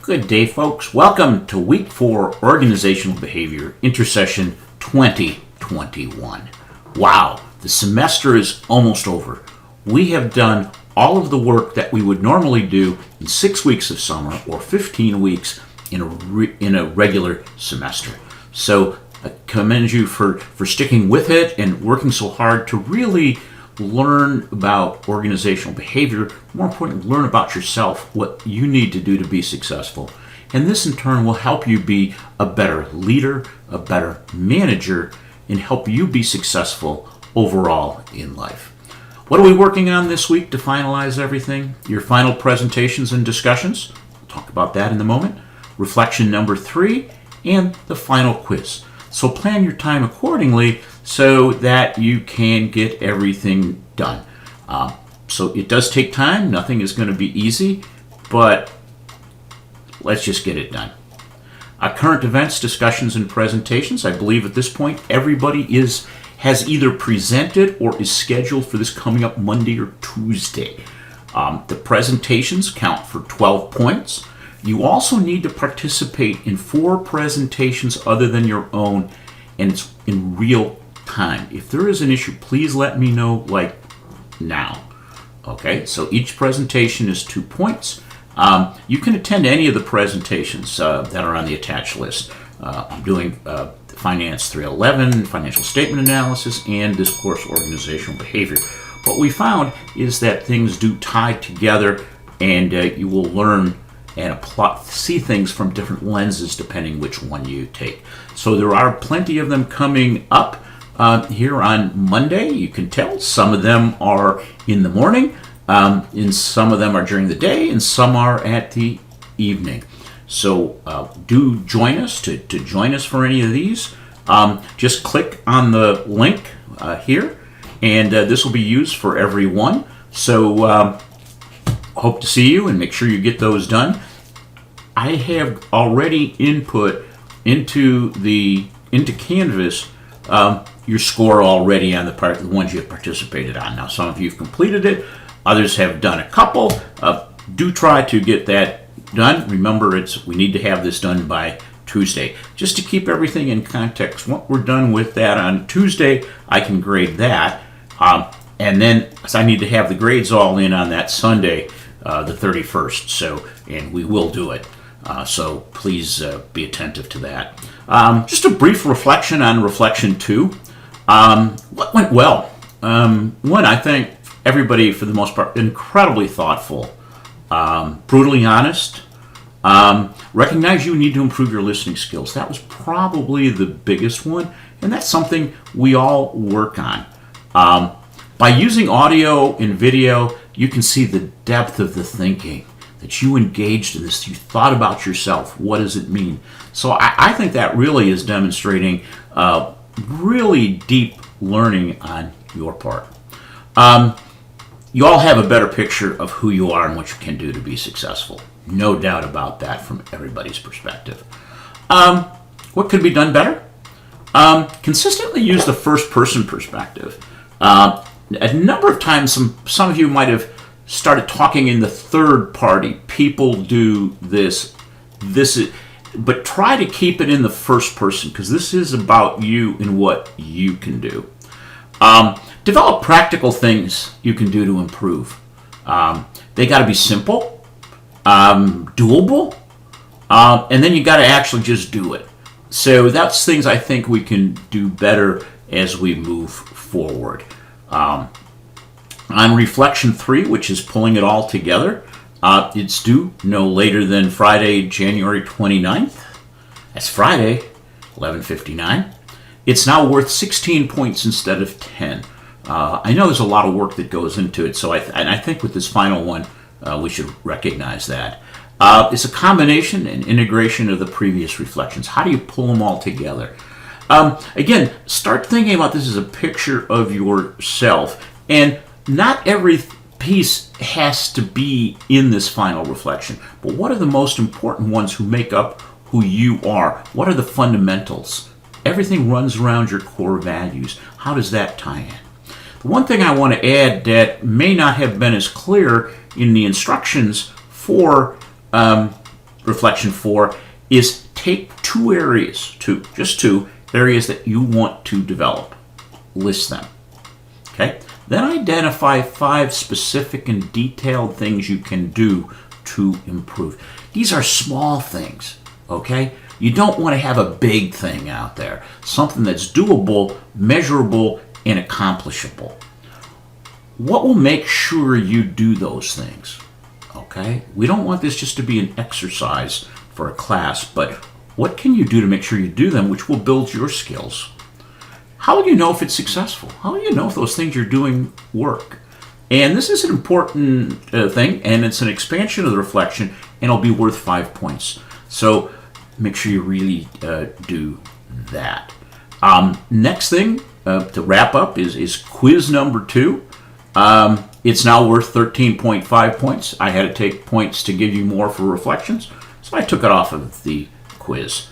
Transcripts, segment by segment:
Good day, folks. Welcome to Week 4 Organizational Behavior, Intersession 2021. Wow, the semester is almost over. We have done all of the work that we would normally do in 6 weeks of summer or 15 weeks in a regular semester. So I commend you for sticking with it and working so hard to really learn about organizational behavior. More importantly, learn about yourself, what you need to do to be successful. And this in turn will help you be a better leader, a better manager, and help you be successful overall in life. What are we working on this week to finalize everything? Your final presentations and discussions. We'll talk about that in a moment. Reflection number 3 and the final quiz. So plan your time accordingly so that you can get everything done. So it does take time. Nothing is going to be easy, but let's just get it done. Current events, discussions, and presentations. I believe at this point everybody has either presented or is scheduled for this coming up Monday or Tuesday. The presentations count for 12 points. You also need to participate in 4 presentations other than your own, and it's in real time. If there is an issue, please let me know, like now. Okay, so each presentation is 2 points. You can attend any of the presentations that are on the attached list. I'm doing Finance 311, Financial Statement Analysis, and this course, Organizational Behavior. What we found is that things do tie together, and you will learn and see things from different lenses depending which one you take. So there are plenty of them coming up here on Monday. You can tell some of them are in the morning, and some of them are during the day, and some are at the evening. So do join us to join us for any of these. Just click on the link here, and this will be used for everyone. So hope to see you, and make sure you get those done. I have already input into Canvas your score already on the ones you have participated on. Now, some of you have completed it, others have done a couple. Do try to get that done. Remember, we need to have this done by Tuesday. Just to keep everything in context, once we're done with that on Tuesday, I can grade that. And then I need to have the grades all in on that Sunday, the 31st. So, and we will do it. So please be attentive to that. Just a brief reflection on Reflection 2. What went well? One, I think everybody, for the most part, incredibly thoughtful, brutally honest. Recognize you need to improve your listening skills. That was probably the biggest one, and that's something we all work on. By using audio and video, you can see the depth of the thinking, that you engaged in this, you thought about yourself, what does it mean? So I think that really is demonstrating really deep learning on your part. You all have a better picture of who you are and what you can do to be successful. No doubt about that from everybody's perspective. What could be done better? Consistently use the first person perspective. A number of times, some of you might have started talking in the third party. People do this. But try to keep it in the first person, because this is about you and what you can do. Develop practical things you can do to improve. They got to be simple, doable, and then you got to actually just do it. So that's things I think we can do better as we move forward. On Reflection 3, which is pulling it all together, it's due no later than Friday, January 29th. That's Friday, 11:59. It's now worth 16 points instead of 10. I know there's a lot of work that goes into it, so I think with this final one, we should recognize that. It's a combination and integration of the previous reflections. How do you pull them all together? Again, start thinking about this as a picture of yourself, and not every piece has to be in this final reflection, but what are the most important ones who make up who you are? What are the fundamentals? Everything runs around your core values. How does that tie in? The one thing I want to add that may not have been as clear in the instructions for reflection 4 is take just two areas that you want to develop. List them. Okay? Then identify 5 specific and detailed things you can do to improve. These are small things, okay? You don't want to have a big thing out there. Something that's doable, measurable, and accomplishable. What will make sure you do those things? Okay? We don't want this just to be an exercise for a class, but what can you do to make sure you do them, which will build your skills? How will you know if it's successful? How will you know if those things you're doing work? And this is an important thing, and it's an expansion of the reflection, and it'll be worth 5 points. So make sure you really do that. Next thing to wrap up is quiz number 2. It's now worth 13.5 points. I had to take points to give you more for reflections, so I took it off of the quiz.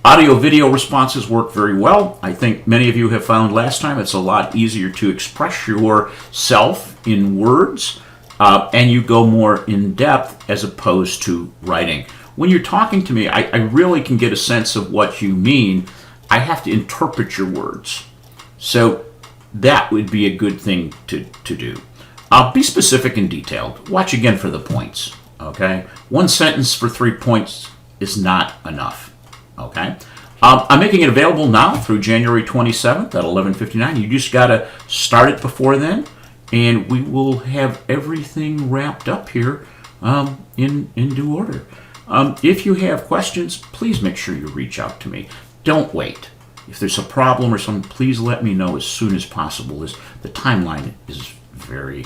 Audio-video responses work very well. I think many of you have found last time it's a lot easier to express yourself in words, and you go more in depth as opposed to writing. When you're talking to me, I really can get a sense of what you mean. I have to interpret your words. So that would be a good thing to do. Be specific and detailed. Watch again for the points. Okay? 1 sentence for 3 points is not enough. Okay? I'm making it available now through January 27th at 11:59. You just got to start it before then, and we will have everything wrapped up here in due order. If you have questions, please make sure you reach out to me. Don't wait. If there's a problem or something, please let me know as soon as possible. The timeline is very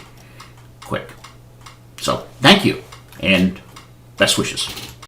quick. So, thank you, and best wishes.